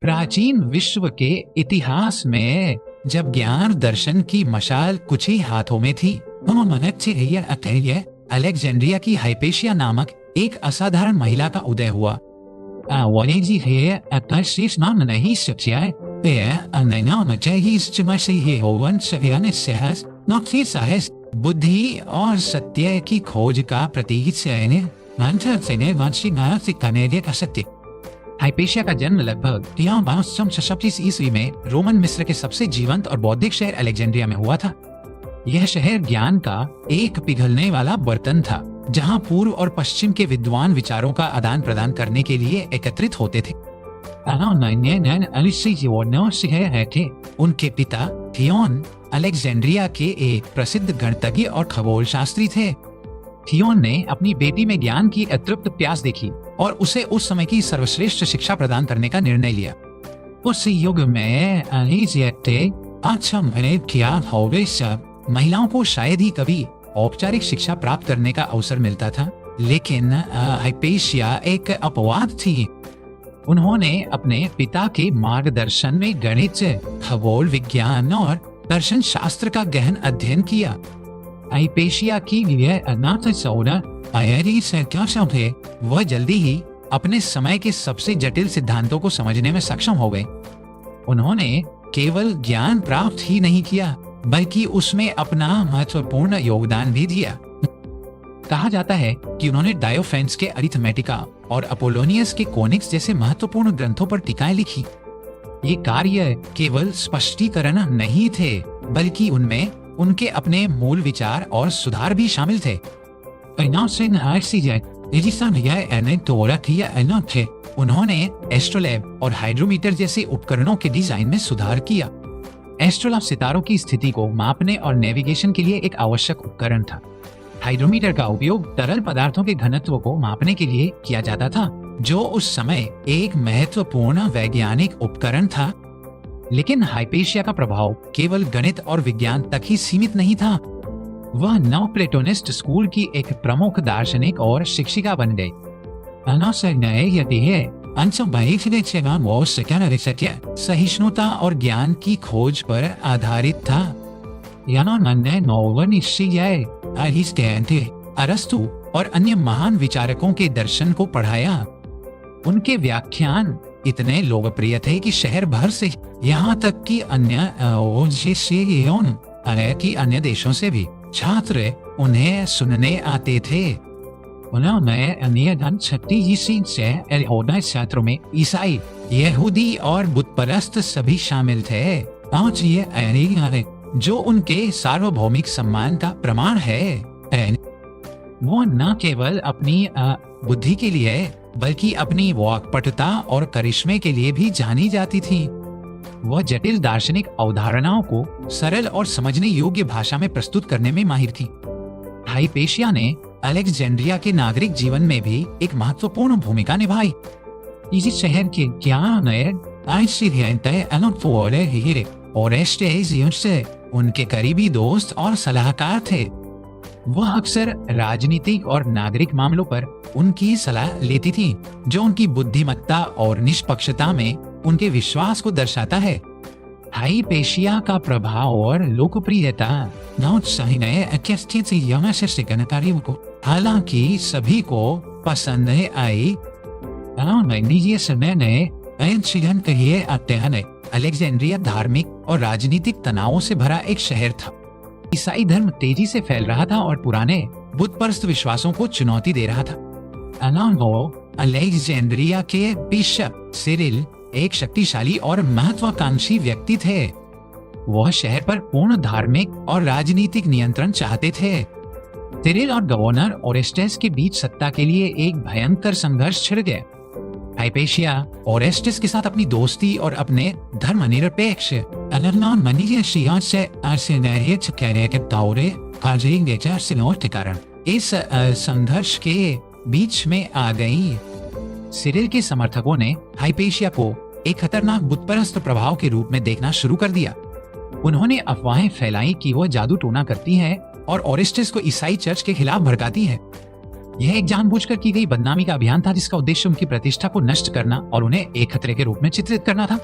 प्राचीन विश्व के इतिहास में जब ज्ञान दर्शन की मशाल कुछ ही हाथों में थी, अलेक्जेंड्रिया की हाइपेशिया नामक एक असाधारण महिला का उदय हुआ। बुद्धि और सत्य की खोज का प्रतीक सत्य। हाइपेशिया का जन्म लगभग 336 ईस्वी में रोमन मिस्र के सबसे जीवंत और बौद्धिक शहर अलेक्जेंड्रिया में हुआ था। यह शहर ज्ञान का एक पिघलने वाला बर्तन था, जहां पूर्व और पश्चिम के विद्वान विचारों का आदान प्रदान करने के लिए एकत्रित होते थे। उनके पिता थियोन अलेक्जेंड्रिया के एक प्रसिद्ध गणितज्ञ और खगोल शास्त्री थे। थियोन ने अपनी बेटी में ज्ञान की अतृप्त प्यास देखी और उसे उस समय की सर्वश्रेष्ठ शिक्षा प्रदान करने का निर्णय लिया। उस युग में महिलाओं को शायद ही कभी औपचारिक शिक्षा प्राप्त करने का अवसर मिलता था, लेकिन हाइपेशिया एक अपवाद थी। उन्होंने अपने पिता के मार्गदर्शन में गणित, खगोल विज्ञान और दर्शन शास्त्र का गहन अध्ययन किया। हाइपेशिया की वह जल्दी ही अपने समय के सबसे जटिल सिद्धांतों को समझने में सक्षम हो गए। उन्होंने केवल ज्ञान प्राप्त ही नहीं किया, बल्कि उसमें अपना महत्वपूर्ण योगदान भी दिया। कहा जाता है कि उन्होंने डायोफेन्स के अरिथमेटिका और अपोलोनियस के कोनिक्स जैसे महत्वपूर्ण ग्रंथों पर टीकाएं लिखी। ये कार्य केवल स्पष्टीकरण नहीं थे, बल्कि उनमें उनके अपने मूल विचार और सुधार भी शामिल थे। उन्होंने एस्ट्रोलैब और हाइड्रोमीटर जैसे उपकरणों के डिजाइन में सुधार किया। एस्ट्रोलैब सितारों की स्थिति को मापने और नेविगेशन के लिए एक आवश्यक उपकरण था। हाइड्रोमीटर का उपयोग तरल पदार्थों के घनत्व को मापने के लिए किया जाता था, जो उस समय एक महत्वपूर्ण वैज्ञानिक उपकरण था। लेकिन हाइपेशिया का प्रभाव केवल गणित और विज्ञान तक ही सीमित नहीं था। वह नव प्लेटोनिस्ट स्कूल की एक प्रमुख दार्शनिक और शिक्षिका बन गई। सहिष्णुता और ज्ञान की खोज पर आधारित था। अरस्तु और अन्य महान विचारकों के दर्शन को पढ़ाया। उनके व्याख्यान इतने लोकप्रिय थे कि शहर भर से, यहाँ तक कि अन्य देशों से भी छात्र उन्हें सुनने आते थे। छात्रों में ईसाई, यहूदी और बुतपरस्त सभी शामिल थे, जो उनके सार्वभौमिक सम्मान का प्रमाण है। वो न केवल अपनी बुद्धि के लिए, बल्कि अपनी वाक्पटुता और करिश्मे के लिए भी जानी जाती थी। वह जटिल दार्शनिक अवधारणाओं को सरल और समझने योग्य भाषा में प्रस्तुत करने में माहिर थी। हाइपेशिया ने अलेक्जेंड्रिया के नागरिक जीवन में भी एक महत्वपूर्ण भूमिका निभाई। इसी शहर के उनके करीबी दोस्त और सलाहकार थे। वह अक्सर राजनीतिक और नागरिक मामलों पर उनकी सलाह लेती थी, जो उनकी बुद्धिमत्ता और निष्पक्षता में उनके विश्वास को दर्शाता है। हाइपेशिया का प्रभाव और लोकप्रियता को हालांकि सभी को पसंद आई। अलेक्जेंड्रिया धार्मिक और राजनीतिक तनावों से भरा एक शहर था। ईसाई धर्म तेजी से फैल रहा था और पुराने बुतपरस्त विश्वासों को चुनौती दे रहा था। अलेक्जेंड्रिया के बिशप सिरिल एक शक्तिशाली और महत्वाकांक्षी व्यक्ति थे। वह शहर पर पूर्ण धार्मिक और राजनीतिक नियंत्रण चाहते थे। सिरिल और गवर्नर ओरेस्टेस के बीच सत्ता के लिए एक भयंकर संघर्ष छिड़ गया। हाइपेशिया ओरेस्टेस के साथ अपनी दोस्ती और अपने धर्मनिरपेक्ष के कारण इस संघर्ष के बीच में आ गई। सिरिल के समर्थकों ने हाइपेशिया को एक खतरनाक बुतपरस्त प्रभाव के रूप में देखना शुरू कर दिया। उन्होंने अफवाहें फैलाई कि वह जादू टोना करती है और ओरेस्टेस को ईसाई चर्च के खिलाफ भड़काती है। यह एक जानबूझकर की गई बदनामी का अभियान था जिसका उद्देश्य उनकी प्रतिष्ठा को नष्ट करना और उन्हें एक खतरे के रूप में चित्रित करना था।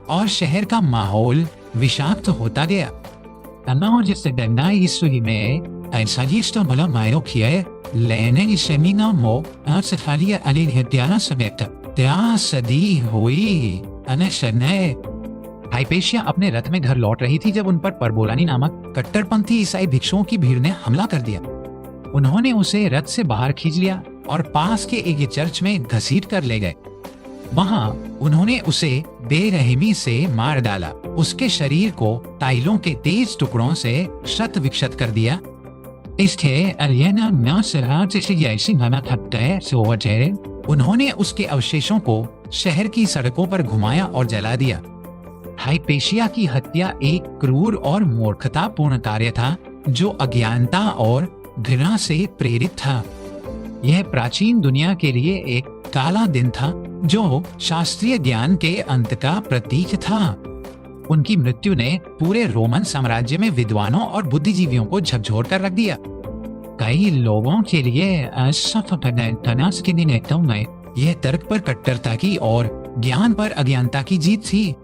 और शहर का माहौल विषाक्त होता गया। हाइपेशिया अपने रथ में घर लौट रही थी जब उन पर परबोलानी नामक कट्टरपंथी ईसाई भिक्षुओं की भीड़ ने हमला कर दिया। उन्होंने उसे रथ से बाहर खींच लिया और पास के एक चर्च में घसीट कर ले गए। वहां उन्होंने उसे बेरहमी से मार डाला, उसके शरीर को टाइलों के तेज टुकड़ों से शत विक्षत कर दिया। उन्होंने उसके अवशेषों को शहर की सड़कों पर घुमाया और जला दिया। हाइपेशिया की हत्या एक क्रूर और मूर्खतापूर्ण कार्य था जो अज्ञानता और घृणा से प्रेरित था। यह प्राचीन दुनिया के लिए एक काला दिन था जो शास्त्रीय ज्ञान के अंत का प्रतीक था। उनकी मृत्यु ने पूरे रोमन साम्राज्य में विद्वानों और बुद्धिजीवियों को झकझोर कर रख दिया। कई लोगों के लिए यह तर्क पर कट्टरता की और ज्ञान पर अज्ञानता की जीत थी।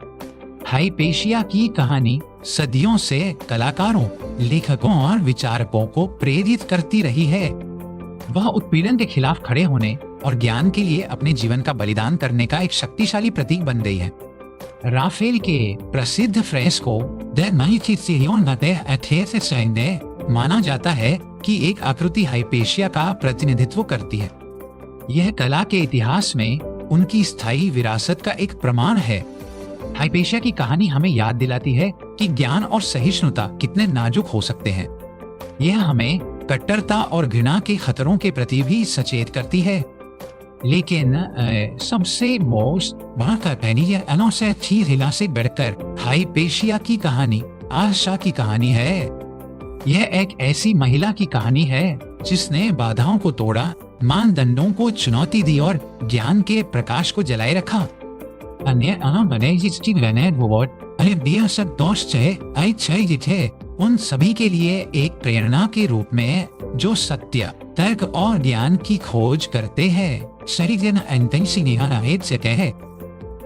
हाइपेशिया की कहानी सदियों से कलाकारों, लेखकों और विचारकों को प्रेरित करती रही है। वह उत्पीड़न के खिलाफ खड़े होने और ज्ञान के लिए अपने जीवन का बलिदान करने का एक शक्तिशाली प्रतीक बन गई है। राफेल के प्रसिद्ध फ्रेस्को माना जाता है कि एक आकृति हाइपेशिया का प्रतिनिधित्व करती है। यह कला के इतिहास में उनकी स्थायी विरासत का एक प्रमाण है। हाइपेशिया की कहानी हमें याद दिलाती है कि ज्ञान और सहिष्णुता कितने नाजुक हो सकते हैं। यह हमें कट्टरता और घृणा के खतरों के प्रति भी सचेत करती है। लेकिन सबसे से बढ़कर हाइपेशिया की कहानी आशा की कहानी है। यह एक ऐसी महिला की कहानी है जिसने बाधाओं को तोड़ा, मानदंडों को चुनौती दी और ज्ञान के प्रकाश को जलाए रखा। उन सभी के लिए एक प्रेरणा के रूप में जो सत्य, तर्क और ज्ञान की खोज करते हैं।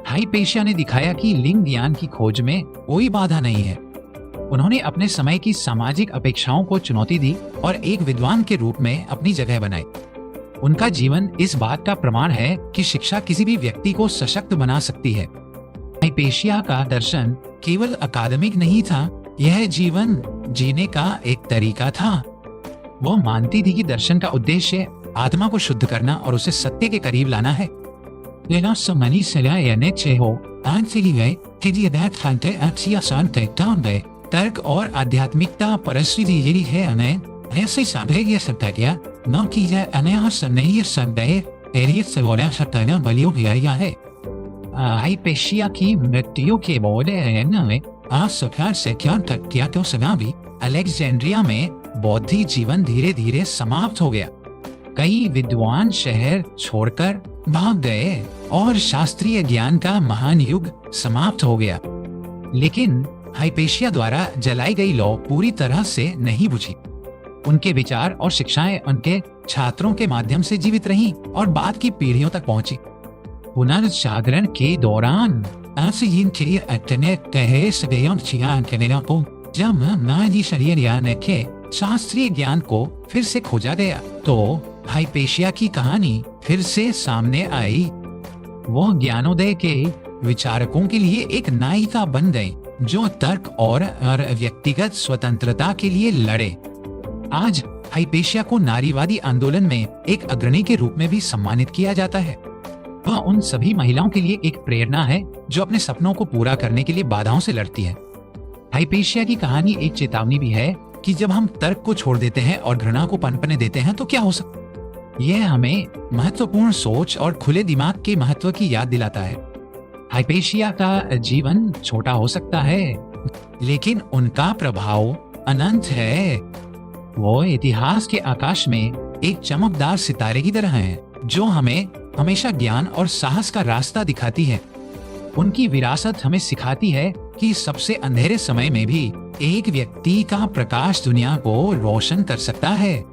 हाइपेशिया ने दिखाया कि लिंग ज्ञान की खोज में कोई बाधा नहीं है। उन्होंने अपने समय की सामाजिक अपेक्षाओं को चुनौती दी और एक विद्वान के रूप में अपनी जगह बनाई। उनका जीवन इस बात का प्रमाण है कि शिक्षा किसी भी व्यक्ति को सशक्त बना सकती है। हाइपेशिया का दर्शन केवल अकादमिक नहीं था, यह जीवन जीने का एक तरीका था। वो मानती थी कि दर्शन का उद्देश्य आत्मा को शुद्ध करना और उसे सत्य के करीब लाना है। तर्क और आध्यात्मिकता परस्त्री है हमें ऐसे साधे सकता क्या न की जाए है। हाइपेशिया की मृत्यु के बाद अलेक्जेंड्रिया में बौद्धिक जीवन धीरे धीरे समाप्त हो गया। कई विद्वान शहर छोड़कर भाग गए और शास्त्रीय ज्ञान का महान युग समाप्त हो गया। लेकिन हाइपेशिया द्वारा जलाई गई लौ पूरी तरह से नहीं बुझी। उनके विचार और शिक्षाएं उनके छात्रों के माध्यम से जीवित रहीं और बाद की पीढ़ियों तक पहुंची। पुनर्जागरण के दौरान जब शास्त्रीय ज्ञान को फिर से खोजा गया तो हाइपेशिया की कहानी फिर से सामने आई। वो ज्ञानोदय के विचारकों के लिए एक नायिका बन गई जो तर्क और व्यक्तिगत स्वतंत्रता के लिए लड़े। आज हाइपेशिया को नारीवादी आंदोलन में एक अग्रणी के रूप में भी सम्मानित किया जाता है। वह उन सभी महिलाओं के लिए एक प्रेरणा है जो अपने सपनों को पूरा करने के लिए बाधाओं से लड़ती है। हाइपेशिया की कहानी एक चेतावनी भी है कि जब हम तर्क को छोड़ देते हैं और घृणा को पनपने देते हैं तो क्या हो सकता है। यह हमें महत्वपूर्ण सोच और खुले दिमाग के महत्व की याद दिलाता है। हाइपेशिया का जीवन छोटा हो सकता है लेकिन उनका प्रभाव अनंत है। वो इतिहास के आकाश में एक चमकदार सितारे की तरह है जो हमें हमेशा ज्ञान और साहस का रास्ता दिखाती है। उनकी विरासत हमें सिखाती है कि सबसे अंधेरे समय में भी एक व्यक्ति का प्रकाश दुनिया को रोशन कर सकता है।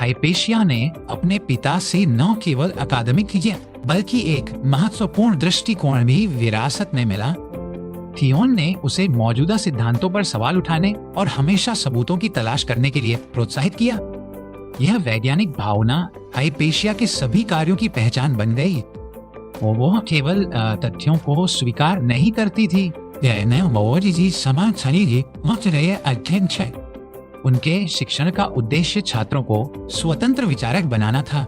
हाइपेशिया ने अपने पिता से न केवल अकादमिक बल्कि एक महत्वपूर्ण दृष्टिकोण भी विरासत में मिला। थियोन ने उसे मौजूदा सिद्धांतों पर सवाल उठाने और हमेशा सबूतों की तलाश करने के लिए प्रोत्साहित किया। यह वैज्ञानिक भावना हाइपेशिया के सभी कार्यों की पहचान बन गई। वो केवल तथ्यों को स्वीकार नहीं करती थी, उनके शिक्षण का उद्देश्य छात्रों को स्वतंत्र विचारक बनाना था।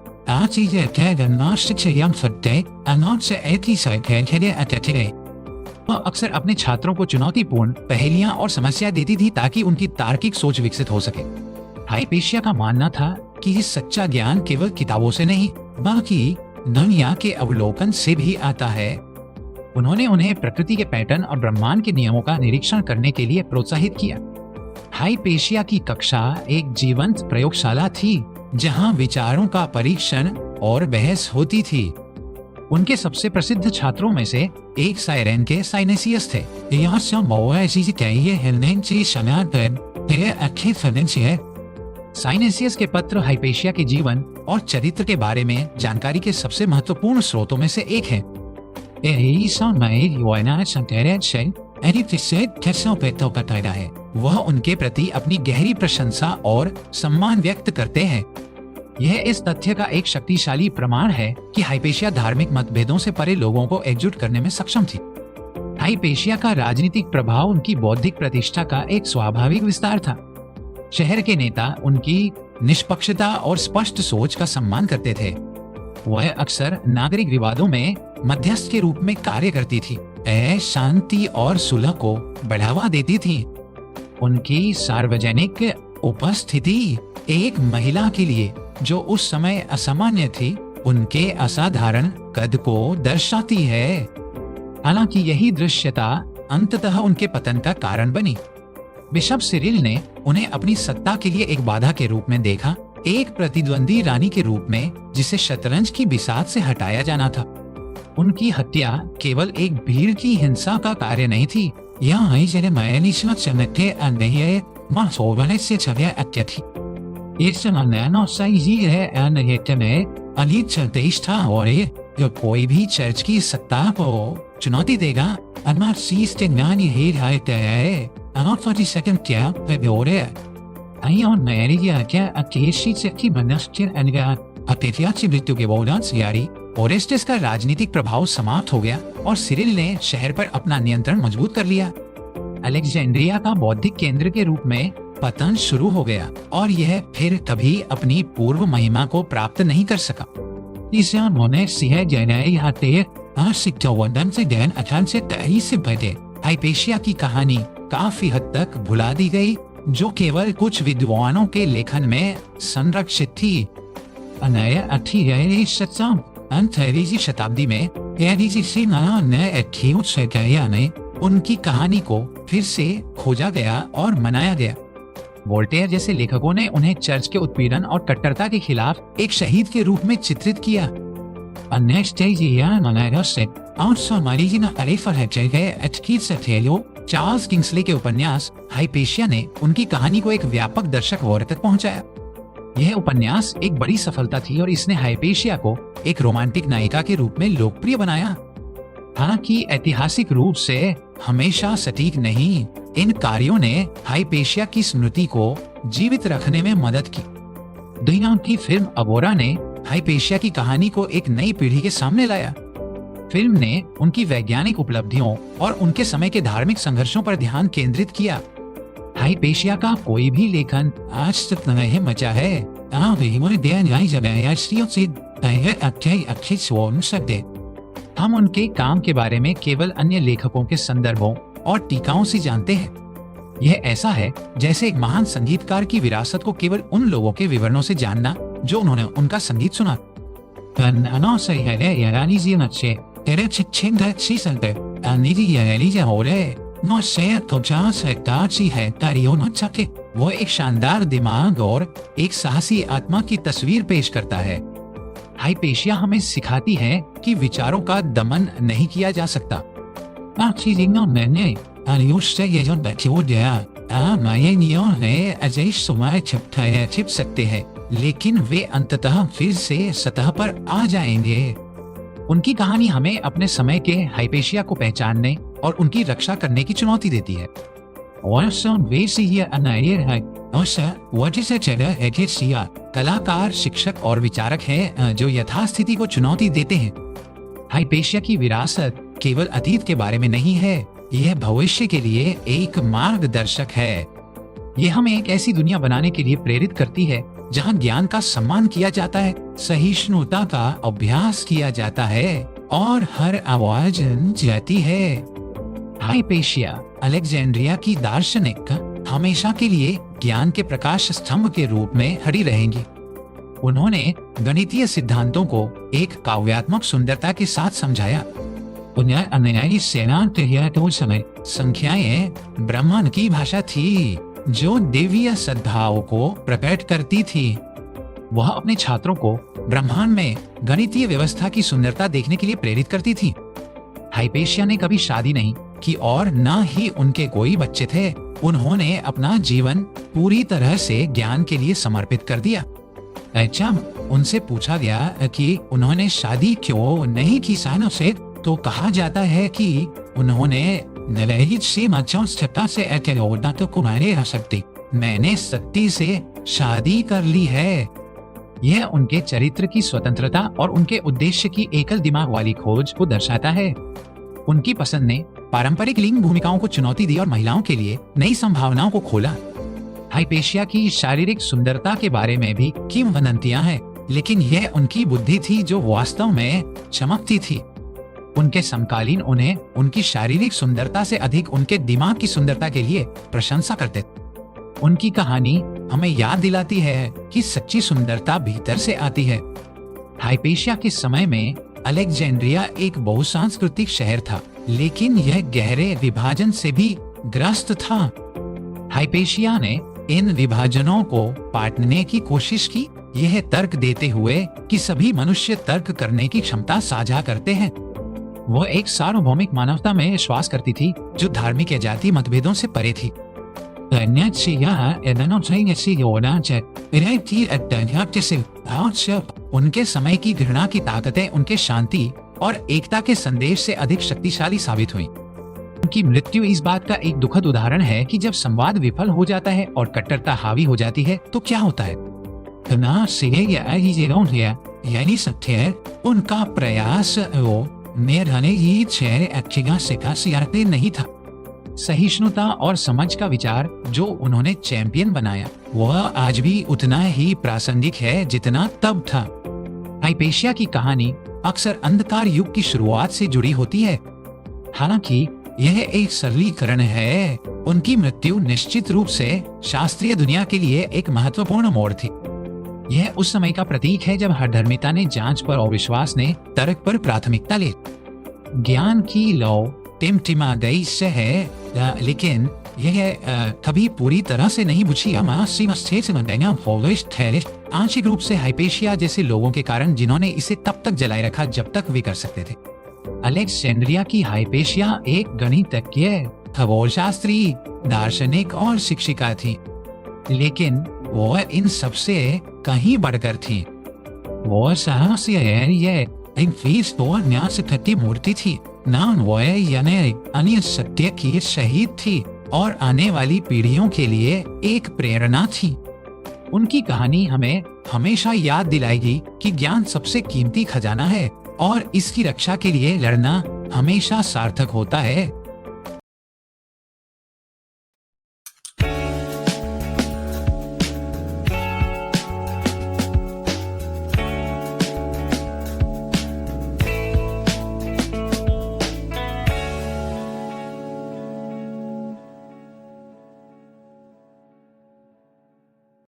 वह अक्सर अपने छात्रों को चुनौतीपूर्ण पहेलियां और समस्या देती थी ताकि उनकी तार्किक सोच विकसित हो सके। हाइपेशिया का मानना था कि ये सच्चा ज्ञान केवल किताबों से नहीं बल्कि दुनिया के अवलोकन से भी आता है। उन्होंने उन्हें प्रकृति के पैटर्न और ब्रह्मांड के नियमों का निरीक्षण करने के लिए प्रोत्साहित किया। हाइपेशिया की कक्षा एक जीवंत प्रयोगशाला थी जहां विचारों का परीक्षण और बहस होती थी। उनके सबसे प्रसिद्ध छात्रों में से एक साइरेन के साइनेसियस थे। साइनेसियस के पत्र हाइपेशिया के जीवन और चरित्र के बारे में जानकारी के सबसे महत्वपूर्ण स्रोतों में से एक है। वह उनके प्रति अपनी गहरी प्रशंसा और सम्मान व्यक्त करते हैं। यह इस तथ्य का एक शक्तिशाली प्रमाण है कि हाइपेशिया धार्मिक मतभेदों से परे लोगों को एकजुट करने में सक्षम थी। हाइपेशिया का राजनीतिक प्रभाव उनकी बौद्धिक प्रतिष्ठा का एक स्वाभाविक विस्तार था। शहर के नेता उनकी निष्पक्षता और स्पष्ट सोच का सम्मान करते थे। वह अक्सर नागरिक विवादों में मध्यस्थ के रूप में कार्य करती थी, शांति और सुलह को बढ़ावा देती थी। उनकी सार्वजनिक उपस्थिति एक महिला के लिए जो उस समय असामान्य थी, उनके असाधारण कद को दर्शाती है। हालांकि यही दृश्यता अंततः उनके पतन का कारण बनी। बिशप सिरिल ने उन्हें अपनी सत्ता के लिए एक बाधा के रूप में देखा, एक प्रतिद्वंदी रानी के रूप में जिसे शतरंज की बिसात से हटाया जाना था। उनकी हत्या केवल एक भीड़ की हिंसा का कार्य नहीं थी, यह जो कोई भी चर्च की सत्ता को चुनौती देगा ओरेस्टिस का राजनीतिक प्रभाव समाप्त हो गया और सिरिल ने शहर पर अपना नियंत्रण मजबूत कर लिया। अलेक्जेंड्रिया का बौद्धिक केंद्र के रूप में पतन शुरू हो गया और यह फिर कभी अपनी पूर्व महिमा को प्राप्त नहीं कर सका। हाइपेशिया की कहानी काफी हद तक भुला दी गई, जो केवल कुछ विद्वानों के लेखन में संरक्षित थी। 18वीं शताब्दी में ने उनकी कहानी को फिर से खोजा गया और मनाया गया। वोल्टेयर जैसे लेखकों ने उन्हें चर्च के उत्पीड़न और कट्टरता के खिलाफ एक शहीद के रूप में चित्रित किया। चार्ल्स किंग्सले के उपन्यास हाइपेशिया ने उनकी कहानी को एक व्यापक दर्शक वर्ग तक पहुंचाया। यह उपन्यास एक बड़ी सफलता थी और इसने हाइपेशिया को एक रोमांटिक नायिका के रूप में लोकप्रिय बनाया। हालांकि ऐतिहासिक रूप से हमेशा सटीक नहीं, इन कार्यों ने हाइपेशिया की स्मृति को जीवित रखने में मदद की। दुनिया की फिल्म अबोरा ने हाइपेशिया की कहानी को एक नई पीढ़ी के सामने लाया। फिल्म ने उनकी वैज्ञानिक उपलब्धियों और उनके समय के धार्मिक संघर्षों पर ध्यान केंद्रित किया। हाइपेशिया का कोई भी लेखन आज तक नहीं बचा है। हम उनके काम के बारे में केवल अन्य लेखकों के संदर्भों और टीकाओं से जानते हैं। यह ऐसा है जैसे एक महान संगीतकार की विरासत को केवल उन लोगों के विवरणों से जानना जो उन्होंने उनका संगीत सुना। वो एक शानदार दिमाग और एक साहसी आत्मा की तस्वीर पेश करता है। हाइपेशिया हमें सिखाती है कि विचारों का दमन नहीं किया जा सकता। मायनियों है अजय सुमाय छिप सकते हैं, लेकिन वे अंततः फिर से सतह पर आ जाएंगे। उनकी कहानी हमें अपने समय के हाइपेशिया को पहचानने और उनकी रक्षा करने की चुनौती देती है। कलाकार, शिक्षक और विचारक हैं जो यथास्थिति को चुनौती देते हैं। हाइपेशिया की विरासत केवल अतीत के बारे में नहीं है, यह भविष्य के लिए एक मार्गदर्शक है। यह हमें एक ऐसी दुनिया बनाने के लिए प्रेरित करती है जहां ज्ञान का सम्मान किया जाता है, सहिष्णुता का अभ्यास किया जाता है और हर आवाज जाती है। हाइपेशिया अलेक्जेंड्रिया की दार्शनिक हमेशा के लिए ज्ञान के प्रकाश स्तंभ के रूप में खड़ी रहेंगी। उन्होंने गणितीय सिद्धांतों को एक काव्यात्मक सुंदरता के साथ समझाया। उन्हें अनुयायी सेना समय संख्याएं ब्रह्मांड की भाषा थी जो दिव्य सद्भाव को प्रकट करती थी। वह अपने छात्रों को ब्रह्मांड में गणितीय व्यवस्था की सुंदरता देखने के लिए प्रेरित करती थी। हाइपेशिया ने कभी शादी नहीं की और न ही उनके कोई बच्चे थे। उन्होंने अपना जीवन पूरी तरह से ज्ञान के लिए समर्पित कर दिया। जब उनसे पूछा गया कि उन्होंने शादी क्यों नहीं की साइनों से, तो कहा जाता है कि उन्होंने मैंने सत्ती से शादी कर ली है। यह उनके चरित्र की स्वतंत्रता और उनके उद्देश्य की एकल दिमाग वाली खोज को दर्शाता है। उनकी पसंद ने पारंपरिक लिंग भूमिकाओं को चुनौती दी और महिलाओं के लिए नई संभावनाओं को खोला। हाइपेशिया की शारीरिक सुंदरता के बारे में भी किंवदंतियां हैं, लेकिन यह उनकी बुद्धि थी जो वास्तव में चमकती थी। उनके समकालीन उन्हें उनकी शारीरिक सुंदरता से अधिक उनके दिमाग की सुंदरता के लिए प्रशंसा करते थे। उनकी कहानी हमें याद दिलाती है कि सच्ची सुंदरता भीतर से आती है। हाइपेशिया के समय में अलेक्जेंड्रिया एक बहुसांस्कृतिक शहर था, लेकिन यह गहरे विभाजन से भी ग्रस्त था। हाइपेशिया ने इन विभाजनों को पाटने की कोशिश की, यह तर्क देते हुए कि सभी मनुष्य तर्क करने की क्षमता साझा करते हैं। वह एक सार्वभौमिक मानवता में विश्वास करती थी जो धार्मिक या जाति मतभेदों से परे थी। उनके समय की घृणा की ताकतें उनके शांति और एकता के संदेश से अधिक शक्तिशाली साबित हुई। उनकी मृत्यु इस बात का एक दुखद उदाहरण है कि जब संवाद विफल हो जाता है और कट्टरता हावी हो जाती है तो क्या होता है। यानी सत्य उनका प्रयास नहीं था। सहिष्णुता और समझ का विचार जो उन्होंने चैंपियन बनाया वह आज भी उतना ही प्रासंगिक है जितना तब था। हाइपेशिया की कहानी अक्सर अंधकार युग की शुरुआत से जुड़ी होती है। हालांकि यह एक सरलीकरण है। उनकी मृत्यु निश्चित रूप से शास्त्रीय दुनिया के लिए एक महत्वपूर्ण मोड़ थी। यह उस समय का प्रतीक है जब हठधर्मिता ने जांच पर और विश्वास ने तर्क पर प्राथमिकता ली। ज्ञान की लौ टिमटिमा गई से है, लेकिन यह कभी पूरी तरह से नहीं बुझी। आंशिक रूप से हाइपेशिया जैसे लोगों के कारण जिन्होंने इसे तब तक जलाए रखा जब तक वे कर सकते थे। अलेक्जेंड्रिया की हाइपेशिया एक गणितज्ञ, खगोलशास्त्री, दार्शनिक और शिक्षिका थी, लेकिन वो इन सबसे कहीं बढ़कर थी। वो साहसी मूर्ति थी, नाम वो यानी सत्य की शहीद थी और आने वाली पीढ़ियों के लिए एक प्रेरणा थी। उनकी कहानी हमें हमेशा याद दिलाएगी कि ज्ञान सबसे कीमती खजाना है और इसकी रक्षा के लिए लड़ना हमेशा सार्थक होता है।